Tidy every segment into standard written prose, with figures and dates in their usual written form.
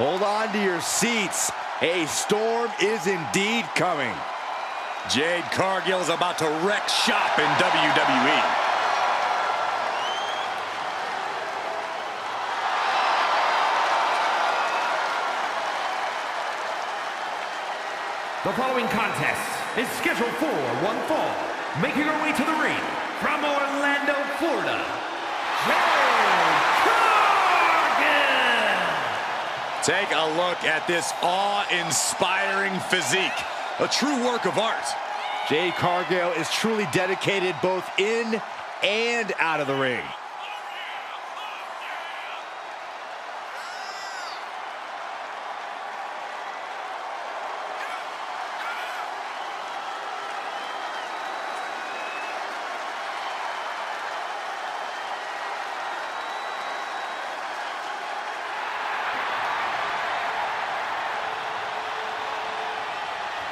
Hold on to your seats. A storm is indeed coming. Jade Cargill is about to wreck shop in WWE. The following contest is scheduled for one fall. Making her way to the ring from Orlando, Florida, Jade Cargill! Take a look at this awe-inspiring physique. A true work of art. Jade Cargill is truly dedicated both in and out of the ring.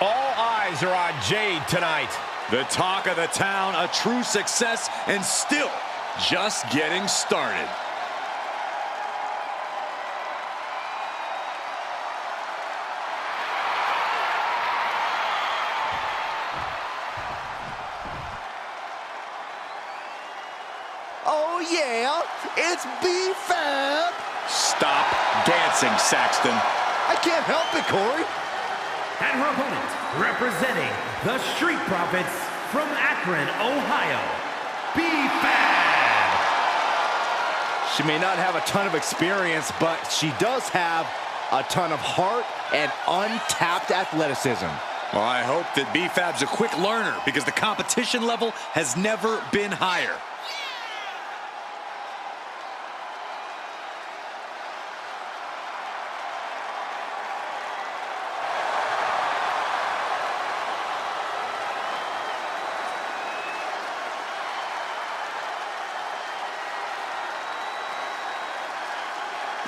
All eyes are on Jade tonight. The talk of the town, a true success, and still just getting started. Oh yeah, it's B-Fab. Stop dancing, Saxton. I can't help it, Corey. And her opponent, representing the Street Profits from Akron, Ohio, B-Fab. She may not have a ton of experience, but she does have a ton of heart and untapped athleticism. Well, I hope that B-Fab's a quick learner because the competition level has never been higher.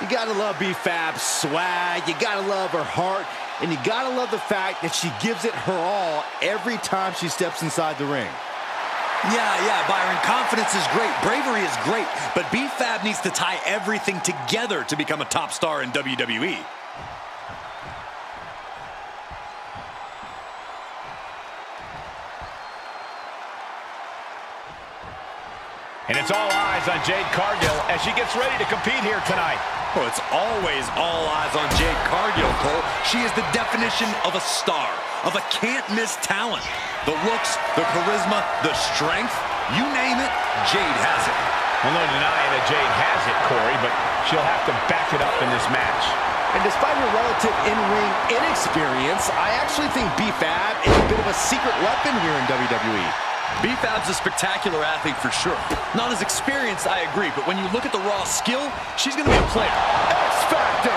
You gotta love B-Fab's swag, you gotta love her heart, and you gotta love the fact that she gives it her all every time she steps inside the ring. Yeah, Byron, confidence is great, bravery is great, but B-Fab needs to tie everything together to become a top star in WWE. And it's all eyes on Jade Cargill as she gets ready to compete here tonight. Well, it's always all eyes on Jade Cargill, Cole. She is the definition of a star, of a can't-miss talent. The looks, the charisma, the strength, you name it, Jade has it. Well, no denying that Jade has it, Corey, but she'll have to back it up in this match. And despite her relative in-ring inexperience, I actually think B-Fab is a bit of a secret weapon here in WWE. B-Fab's a spectacular athlete for sure. Not as experienced, I agree, but when you look at the raw skill, she's going to be a player. X-Factor!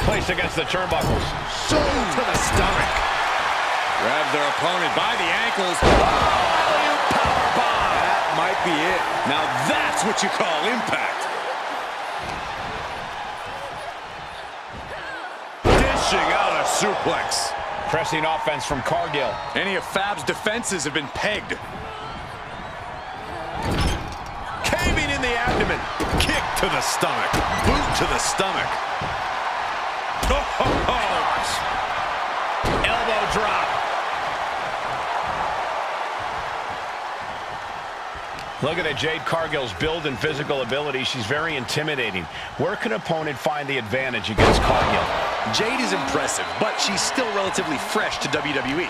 Placed against the turnbuckles. So to the stomach. Grabs their opponent by the ankles. Powerbomb! That might be it. Now that's what you call impact. Dishing out a suplex. Pressing offense from Cargill. Any of Fab's defenses have been pegged. Caving in the abdomen. Kick to the stomach. Boot to the stomach. Elbow drop. Looking at Jade Cargill's build and physical ability, she's very intimidating. Where can an opponent find the advantage against Cargill? Jade is impressive, but she's still relatively fresh to WWE.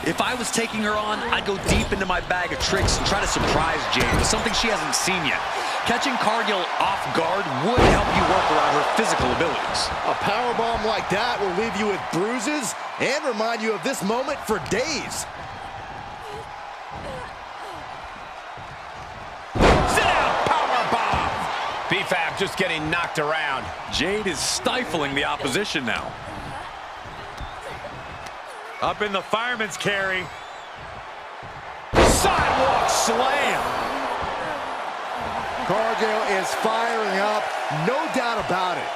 If I was taking her on, I'd go deep into my bag of tricks and try to surprise Jade with something she hasn't seen yet. Catching Cargill off guard would help you work around her physical abilities. A powerbomb like that will leave you with bruises and remind you of this moment for days. B-Fab just getting knocked around. Jade is stifling the opposition now. Up in the fireman's carry. Sidewalk slam. Cargill is firing up, no doubt about it.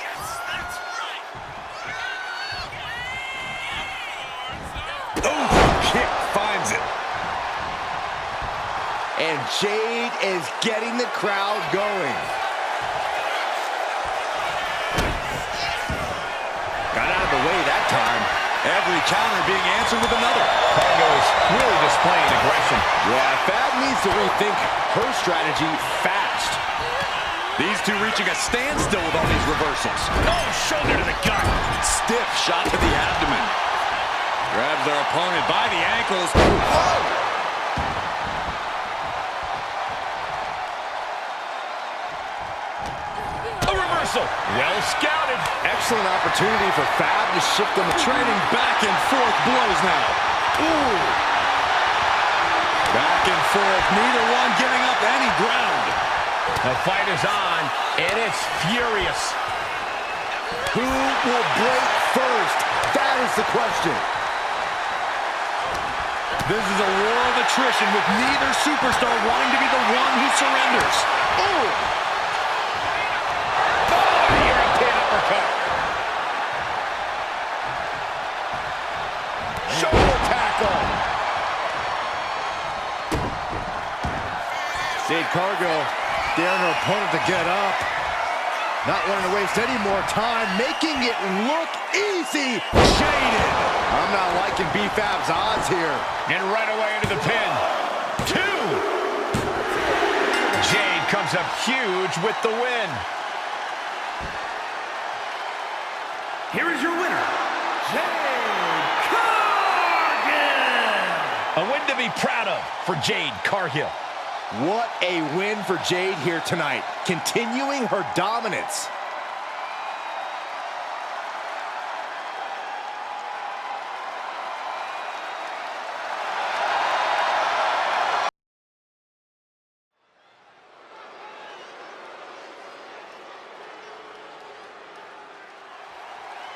Yes, that's right. Oh, kick finds it. And Jade is getting the crowd going. Got out of the way that time. Every counter being answered with another. Cargill is really displaying aggression. Yeah, Fab needs to rethink her strategy fast. These two reaching a standstill with all these reversals. Oh, shoulder to the gut. Stiff shot to the abdomen. Grabs their opponent by the ankles. Oh! A reversal. Well scouted. Excellent opportunity for Fab to shift them. Trading back and forth blows now. Ooh. Back and forth. Neither one giving up any ground. The fight is on, and it's furious. Who will break first? That is the question. This is a war of attrition with neither superstar wanting to be the one who surrenders. Oh! European uppercut. Shoulder tackle. Jade Cargill daring her opponent to get up. Not wanting to waste any more time, making it look easy. Jaded. I'm not liking B-Fab's odds here. And right away into the pin. 2. Jade comes up huge with the win. Here is your winner, Jade Cargill. A win to be proud of for Jade Cargill. What a win for Jade here tonight, continuing her dominance.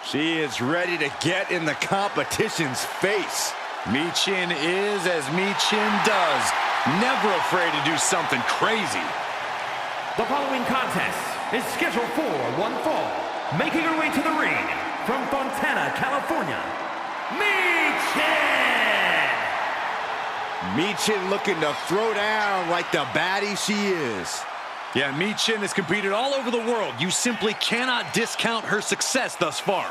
She is ready to get in the competition's face. Michin is as Michin does. Never afraid to do something crazy. The following contest is scheduled for one fall. Making her way to the ring from Fontana, California, Michin! Michin looking to throw down like the baddie she is. Yeah, Michin has competed all over the world. You simply cannot discount her success thus far.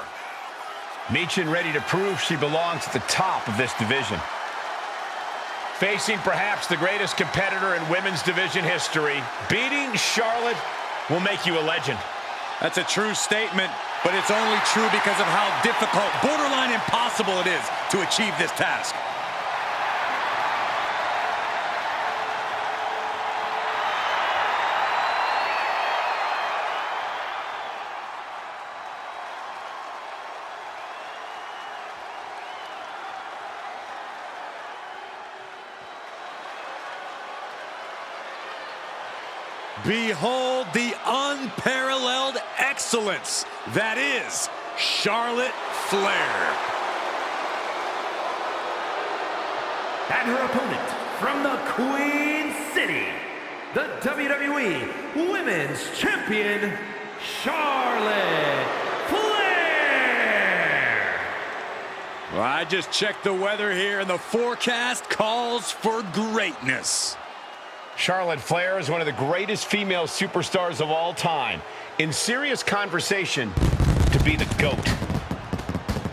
Michin ready to prove she belongs at the top of this division. Facing perhaps the greatest competitor in women's division history, beating Charlotte will make you a legend. That's a true statement, but it's only true because of how difficult, borderline impossible it is to achieve this task. Behold the unparalleled excellence that is Charlotte Flair. And her opponent from the Queen City, the WWE Women's Champion, Charlotte Flair. Well, I just checked the weather here, and the forecast calls for greatness. Charlotte Flair is one of the greatest female superstars of all time. In serious conversation to be the GOAT.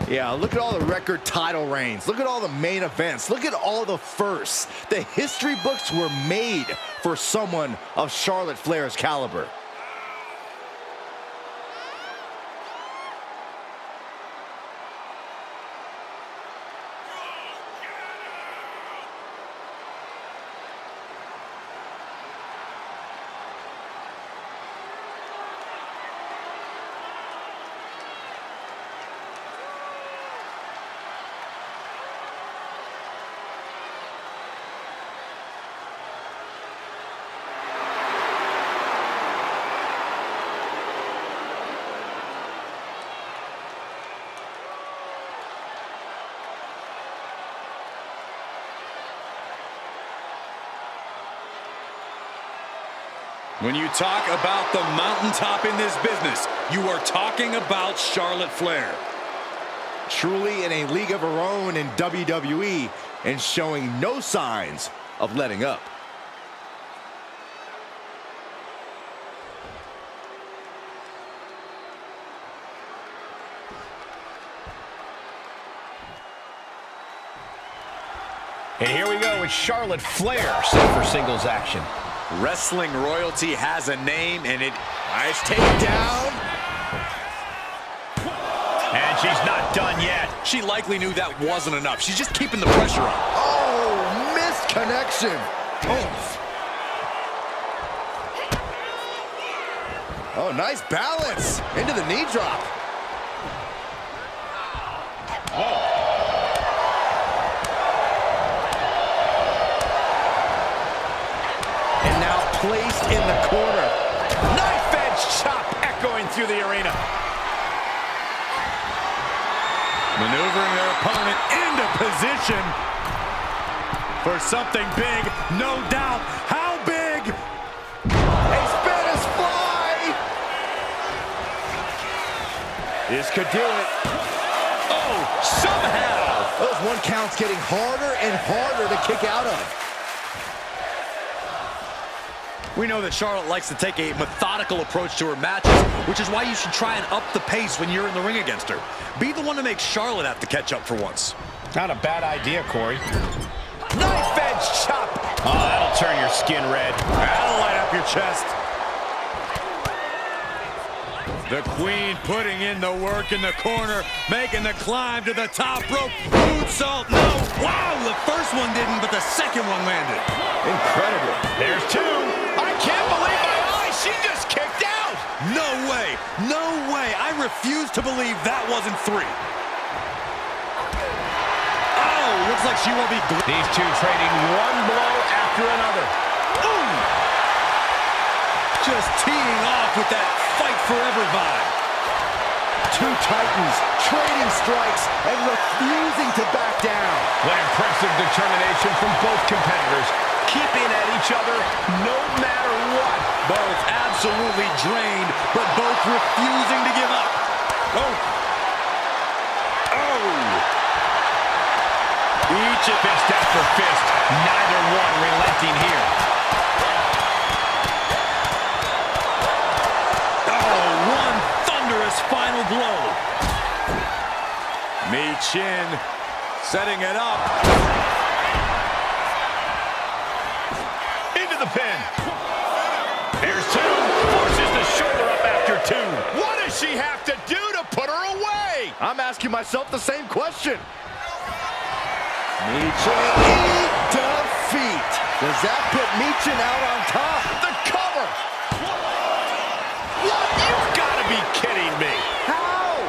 Yeah, look at all the record title reigns. Look at all the main events. Look at all the firsts. The history books were made for someone of Charlotte Flair's caliber. When you talk about the mountaintop in this business, you are talking about Charlotte Flair. Truly in a league of her own in WWE and showing no signs of letting up. And here we go with Charlotte Flair set for singles action. Wrestling royalty has a name, and it... Nice takedown. And she's not done yet. She likely knew that wasn't enough. She's just keeping the pressure on. Oh, missed connection. Oh, nice balance. Into the knee drop. And now placed in the corner. Knife edge chop echoing through the arena. Maneuvering their opponent into position for something big, no doubt. How big? A Spanish fly. This could do it. Oh, somehow. Those one counts getting harder and harder to kick out of. We know that Charlotte likes to take a methodical approach to her matches, which is why you should try and up the pace when you're in the ring against her. Be the one to make Charlotte have to catch up for once. Not a bad idea, Corey. Knife edge chop. Oh, that'll turn your skin red. That'll light up your chest. The Queen putting in the work in the corner, making the climb to the top rope. Moonsault, no. Wow, the first one didn't, but the second one landed. Incredible. There's two. I can't believe my eyes. She just kicked out. No way. No way. I refuse to believe that wasn't three. Oh, looks like she won't be... These two trading one blow after another. Ooh. Just teeing off with that fight forever vibe. Two titans trading strikes and refusing to back down. What impressive determination from both competitors. Keeping at each other no matter what. Both absolutely drained, but both refusing to give up. Oh. Oh. Each of fist after fist. Neither one relenting here. Oh, one thunderous final blow. Michin setting it up. Into the pin. There's two. Forces the shoulder up after two. What does she have to do to put her away? I'm asking myself the same question. Michin, eat defeat. Does that put Michin out on top? The cover. What? You've got to be kidding me. How?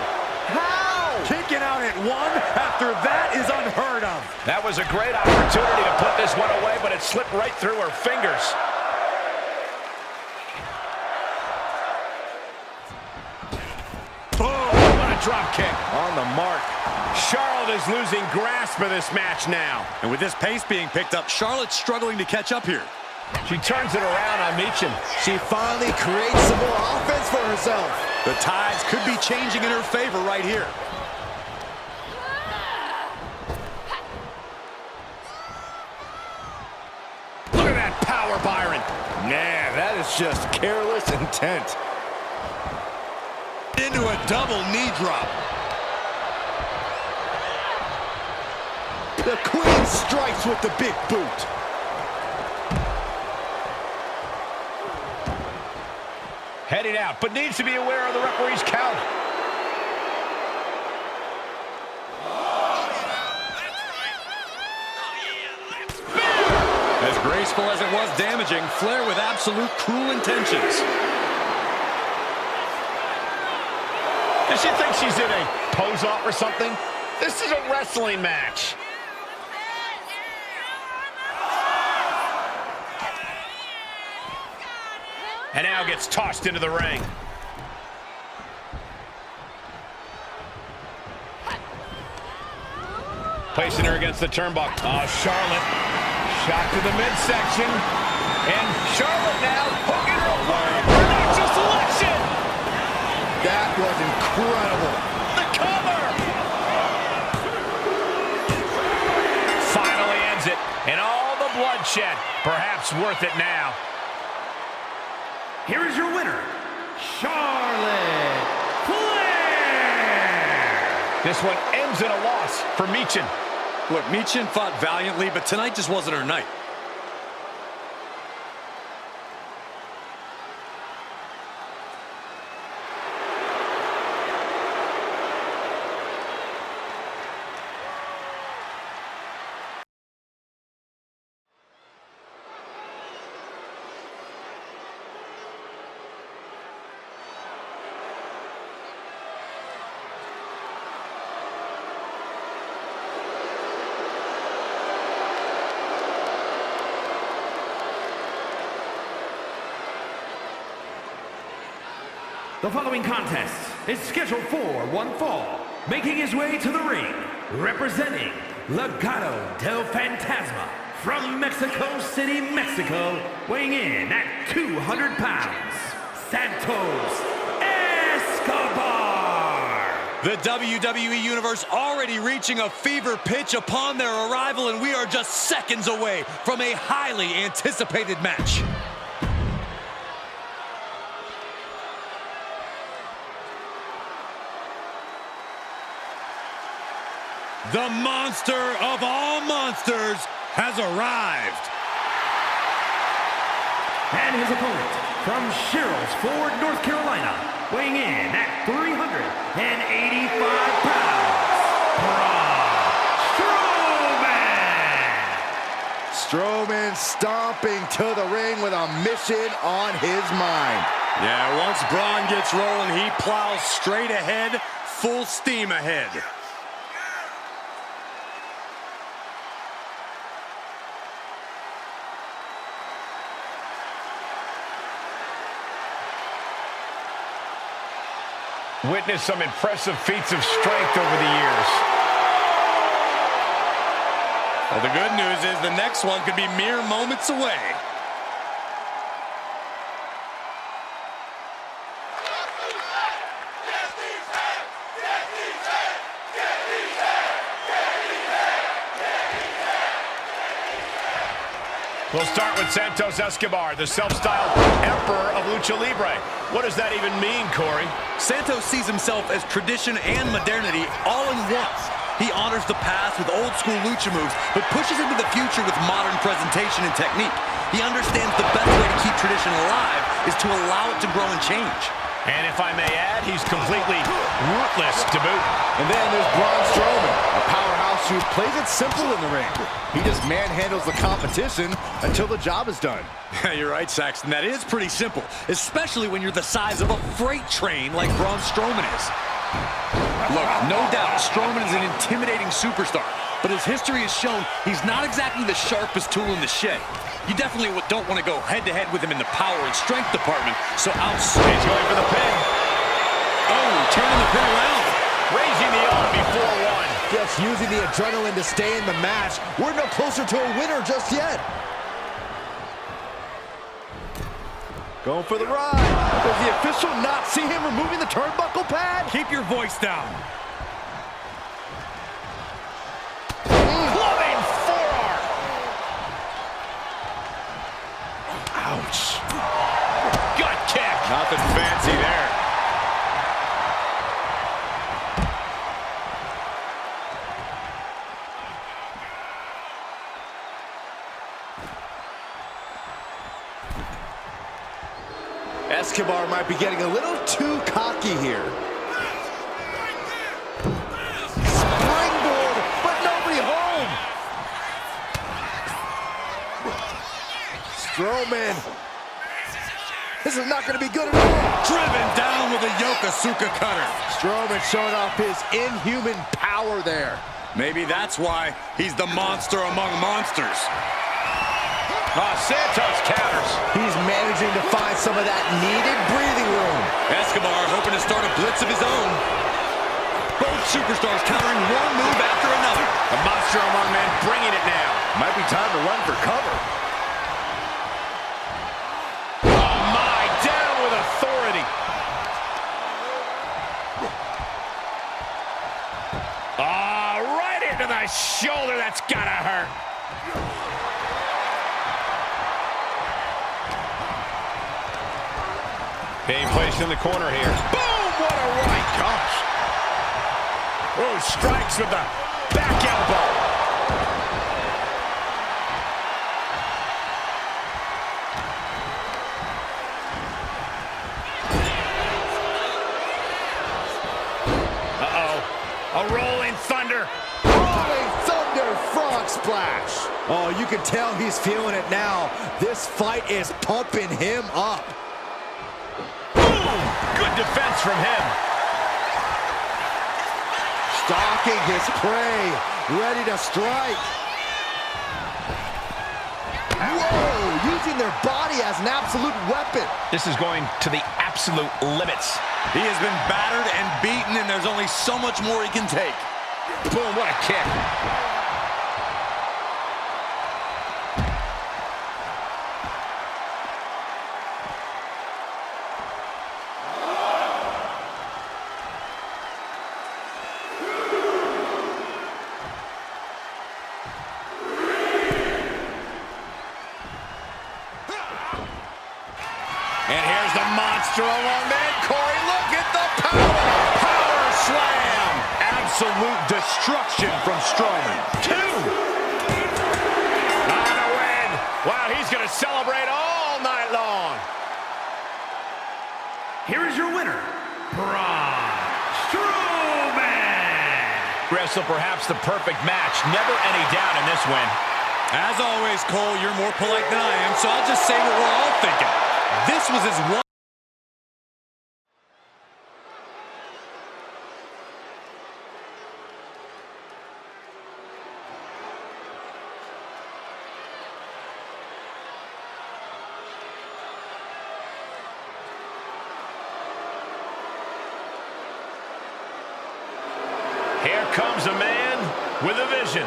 How? Kicking out at one after that is unheard of. That was a great opportunity to put this one away, but it slipped right through her fingers. Boom, what a drop kick. On the mark. Charlotte is losing grasp of this match now. And with this pace being picked up, Charlotte's struggling to catch up here. She turns it around on Michin. She finally creates some more offense for herself. The tides could be changing in her favor right here. Look at that power, Byron. Man, that is just careless intent. Into a double knee drop. The Queen strikes with the big boot. Heading out, but needs to be aware of the referee's count. As graceful as it was damaging, Flair with absolute cruel intentions. Does she think she's in a pose-off or something? This is a wrestling match. And now gets tossed into the ring. Placing her against the turnbuckle. Oh, Charlotte. Shot to the midsection. And Charlotte now hooking her away. Financial selection. That was incredible. The cover. Finally ends it. And all the bloodshed. Perhaps worth it now. Here is your winner, Charlotte Flair. This one ends in a loss for Michin. Look, Michin fought valiantly, but tonight just wasn't her night. The following contest is scheduled for one fall. Making his way to the ring, representing Legado del Fantasma from Mexico City, Mexico, weighing in at 200 pounds, Santos Escobar. The WWE Universe already reaching a fever pitch upon their arrival, and we are just seconds away from a highly anticipated match. The monster of all monsters has arrived. And his opponent from Sherrills Ford, North Carolina, weighing in at 385 pounds, Braun Strowman stomping to the ring with a mission on his mind. Yeah, once Braun gets rolling, he plows straight ahead, full steam ahead. Witnessed some impressive feats of strength over the years. Well, the good news is the next one could be mere moments away. We'll start with Santos Escobar, the self-styled emperor of Lucha Libre. What does that even mean, Corey? Santos sees himself as tradition and modernity all in one. He honors the past with old-school lucha moves, but pushes into the future with modern presentation and technique. He understands the best way to keep tradition alive is to allow it to grow and change. And if I may add, he's completely ruthless to boot. And then there's Braun Strowman, a powerhouse who plays it simple in the ring. He just manhandles the competition until the job is done. You're right, Saxton. That is pretty simple, especially when you're the size of a freight train like Braun Strowman is. Look, no doubt, Strowman is an intimidating superstar, but as history has shown, he's not exactly the sharpest tool in the shed. You definitely don't want to go head-to-head with him in the power and strength department, so He's going for the pin. Oh, turning the pin around. Raising the arm before one. Just using the adrenaline to stay in the match. We're no closer to a winner just yet. Going for the ride. Does the official not see him removing the turnbuckle pad? Keep your voice down. Clubbing forearm. Ouch. Gut kick. Nothing fancy there. Escobar might be getting a little too cocky here. Springboard, but nobody home. Strowman. This is not going to be good at all. Driven down with a Yokosuka cutter. Strowman showing off his inhuman power there. Maybe that's why he's the monster among monsters. Santos counters. He's managing to find some of that needed breathing room. Escobar hoping to start a blitz of his own. Both superstars countering one move after another. The monster among men bringing it now. Might be time to run for cover. Oh my, down with authority. Right into the shoulder. That's gotta hurt. Being placed in the corner here. Boom! What a right. Gosh. Oh, strikes with the back elbow. Oh, you can tell he's feeling it now. This fight is pumping him up. Boom! Good defense from him. Stalking his prey, ready to strike. Whoa, using their body as an absolute weapon. This is going to the absolute limits. He has been battered and beaten, and there's only so much more he can take. Boom, what a kick. And here's the monster along there. Corey, look at the power slam. Absolute destruction from Strowman. 2. On a win. Wow, he's going to celebrate all night long. Here is your winner, Braun Strowman. Wrestle perhaps the perfect match. Never any doubt in this win. As always, Cole, you're more polite than I am, so I'll just say what we're all thinking. This was his one. Here comes a man with a vision.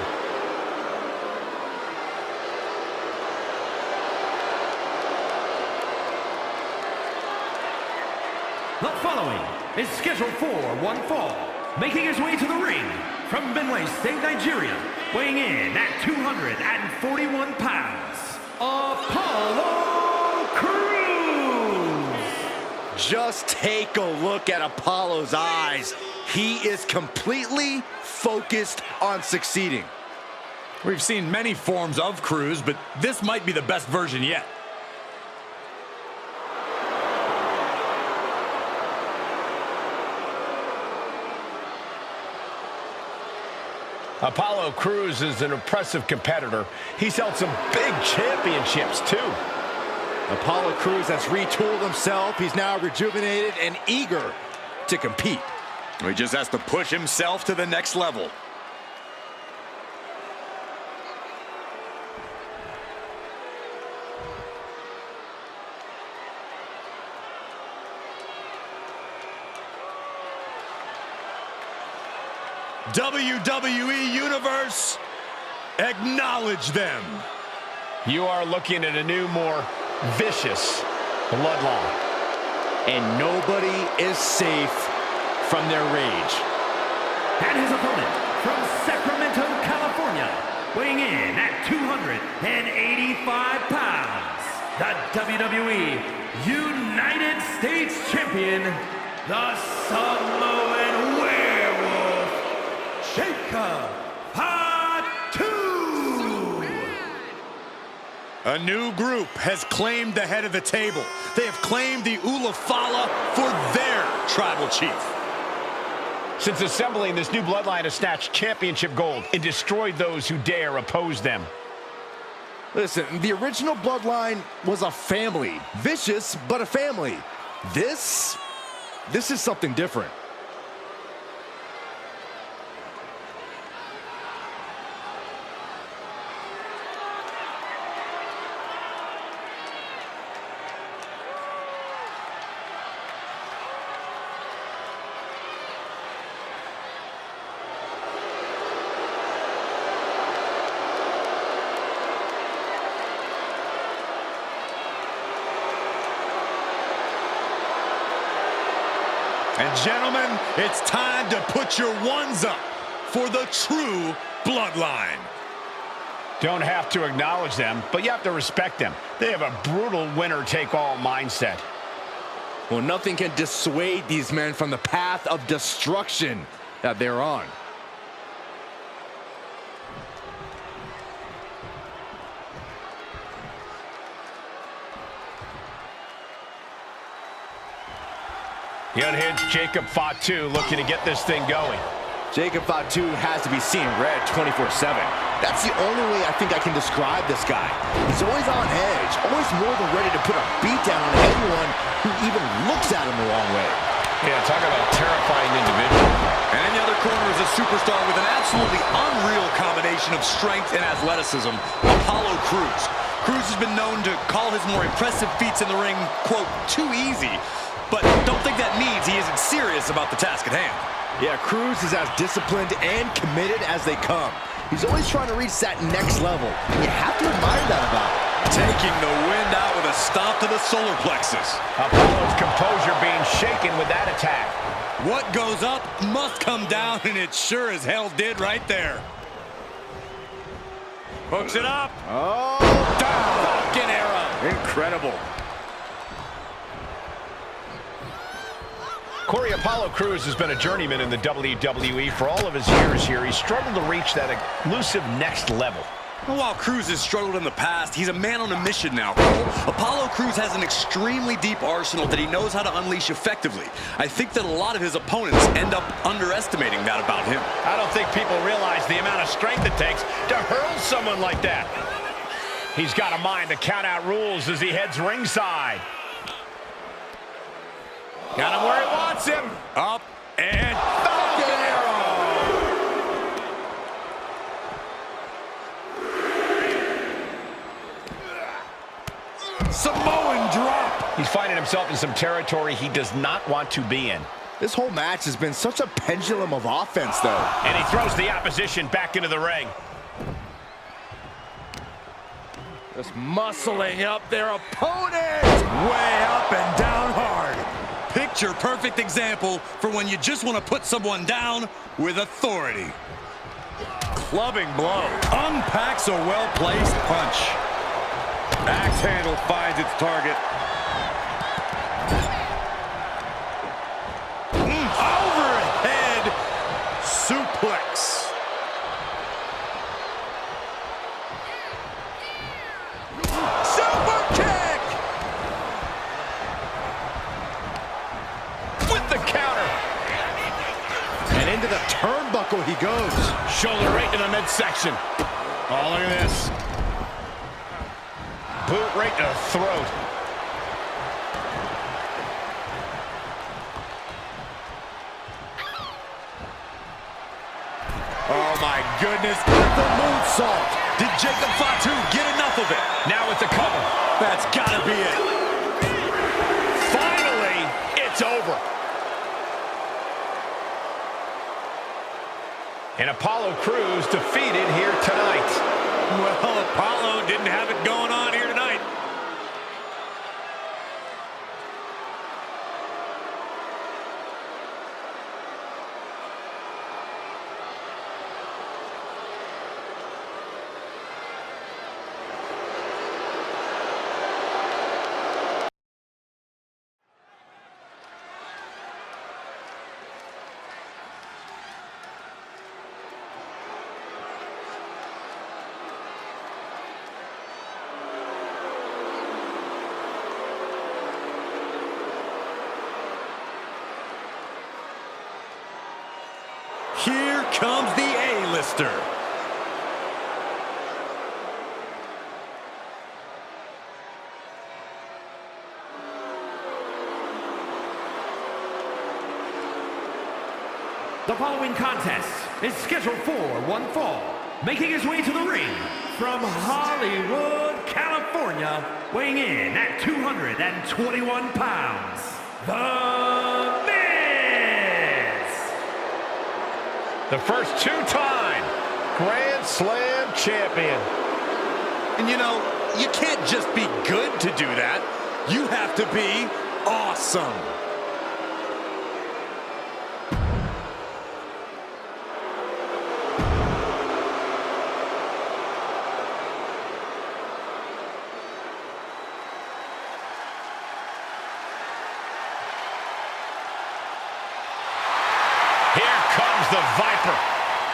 The following is scheduled for one fall, making his way to the ring from Benue State, Nigeria, weighing in at 241 pounds, Apollo Crews. Just take a look at Apollo's eyes. He is completely focused on succeeding. We've seen many forms of Crews, but this might be the best version yet. Apollo Crews is an impressive competitor. He's held some big championships, too. Apollo Crews has retooled himself. He's now rejuvenated and eager to compete. He just has to push himself to the next level. WWE Universe, acknowledge them. You are looking at a new, more vicious bloodline. And nobody is safe from their rage. And his opponent from Sacramento, California, weighing in at 285 pounds, the WWE United States Champion, the Samoan Werewolf, Jacob Fatu. A new group has claimed the head of the table. They have claimed the Ulafala for their tribal chief. Since assembling, this new bloodline has snatched championship gold and destroyed those who dare oppose them. Listen, the original bloodline was a family. Vicious, but a family. This is something different. And gentlemen, it's time to put your ones up for the true bloodline. Don't have to acknowledge them, but you have to respect them. They have a brutal winner-take-all mindset. Well, nothing can dissuade these men from the path of destruction that they're on. The unhinged Jacob Fatu looking to get this thing going. Jacob Fatu has to be seeing red 24/7. That's the only way I think I can describe this guy. He's always on edge, always more than ready to put a beat down on anyone who even looks at him the wrong way. Yeah, talk about a terrifying individual. And in the other corner is a superstar with an absolutely unreal combination of strength and athleticism, Apollo Crews. Crews has been known to call his more impressive feats in the ring, quote, too easy. But don't think that means he isn't serious about the task at hand. Yeah, Crews is as disciplined and committed as they come. He's always trying to reach that next level. And you have to admire that about him. Taking the wind out with a stomp to the solar plexus. Apollo's composure being shaken with that attack. What goes up must come down, and it sure as hell did right there. Hooks it up. Oh, Down. Falcon arrow. incredible. Corey, Apollo Crews has been a journeyman in the WWE for all of his years here. He's struggled to reach that elusive next level. Well, while Crews has struggled in the past, he's a man on a mission now, Cole. Apollo Crews has an extremely deep arsenal that he knows how to unleash effectively. I think that a lot of his opponents end up underestimating that about him. I don't think people realize the amount of strength it takes to hurl someone like that. He's got a mind to count out rules as he heads ringside. Got him where he wants him. Up and Falcon arrow. Samoan drop. He's finding himself in some territory he does not want to be in. This whole match has been such a pendulum of offense, though. And he throws the opposition back into the ring. Just muscling up their opponent. Way up and down hard. Picture perfect example for when you just want to put someone down with authority. Clubbing blow. Unpacks a well-placed punch. Axe handle finds its target. Overhead suplex. Super kick. With the counter. And into the turnbuckle he goes. Shoulder right to the midsection. Oh, look at this. Boot right to the throat. Oh my goodness, the moonsault. Did Jacob Fatu get enough of it? Now with the cover. That's gotta be it. Finally, it's over. And Apollo Crews defeated here tonight. Well, Apollo didn't have it going on here tonight. Here comes the A-lister. The following contest is scheduled for one fall. Making his way to the ring from Hollywood, California, weighing in at 221 pounds, The Miz! The first two-time Grand Slam champion. And you know, you can't just be good to do that. You have to be awesome. Here comes the Viper.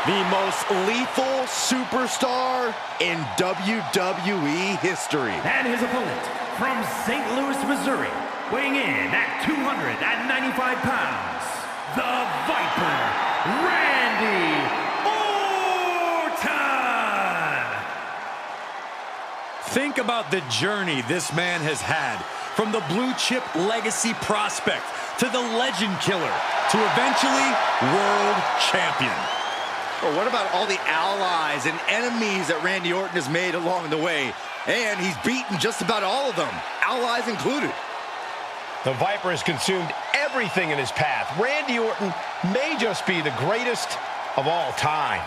The most lethal superstar in WWE history. And his opponent from St. Louis, Missouri, weighing in at 295 pounds, the Viper, Randy Orton! Think about the journey this man has had, from the blue chip legacy prospect to the legend killer to eventually world champion. Well, what about all the allies and enemies that Randy Orton has made along the way? And he's beaten just about all of them, allies included. The Viper has consumed everything in his path. Randy Orton may just be the greatest of all time.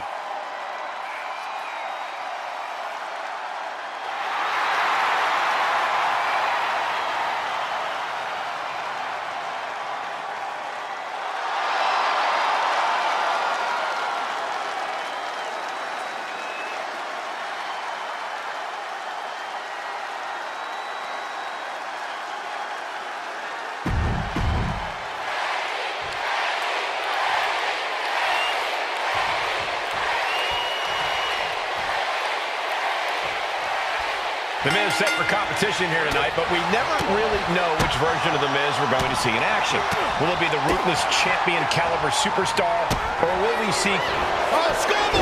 The Miz set for competition here tonight, but we never really know which version of The Miz we're going to see in action. Will it be the ruthless champion caliber superstar, or will we see... Escobar!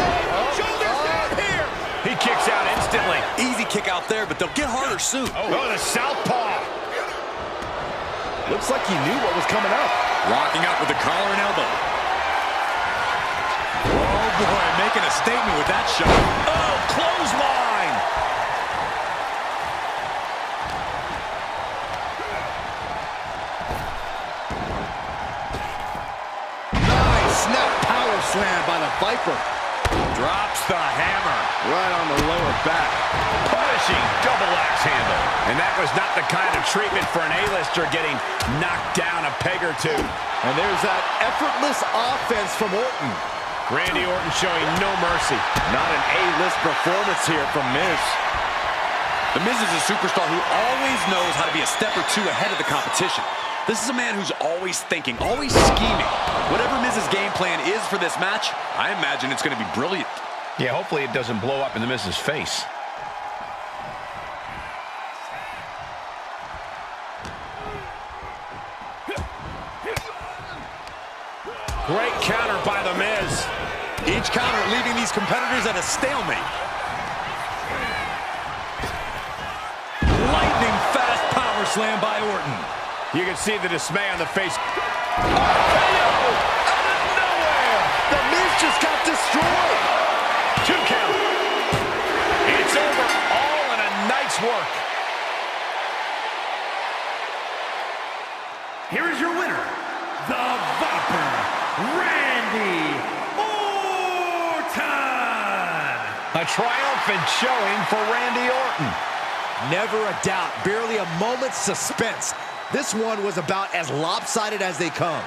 Shoulders down here! He kicks out instantly. Easy kick out there, but they'll get harder soon. Oh, the southpaw. Looks like he knew what was coming up. Rocking out with the collar and elbow. Oh, boy, making a statement with that shot. Oh, clothesline! Snap power slam by the Viper. Drops the hammer. Right on the lower back. Punishing double axe handle. And that was not the kind of treatment for an A-lister getting knocked down a peg or two. And there's that effortless offense from Orton. Randy Orton showing no mercy. Not an A-list performance here from Miz. The Miz is a superstar who always knows how to be a step or two ahead of the competition. This is a man who's always thinking, always scheming. Whatever Miz's game plan is for this match, I imagine it's going to be brilliant. Yeah, hopefully it doesn't blow up in the Miz's face. Great counter by the Miz. Each counter leaving these competitors at a stalemate. Lightning fast power slam by Orton. You can see the dismay on the face. Out of nowhere! The Miz just got destroyed! 2 count. It's over, all in a night's work. Here is your winner, the Viper, Randy Orton! A triumphant showing for Randy Orton. Never a doubt, barely a moment's suspense. This one was about as lopsided as they come.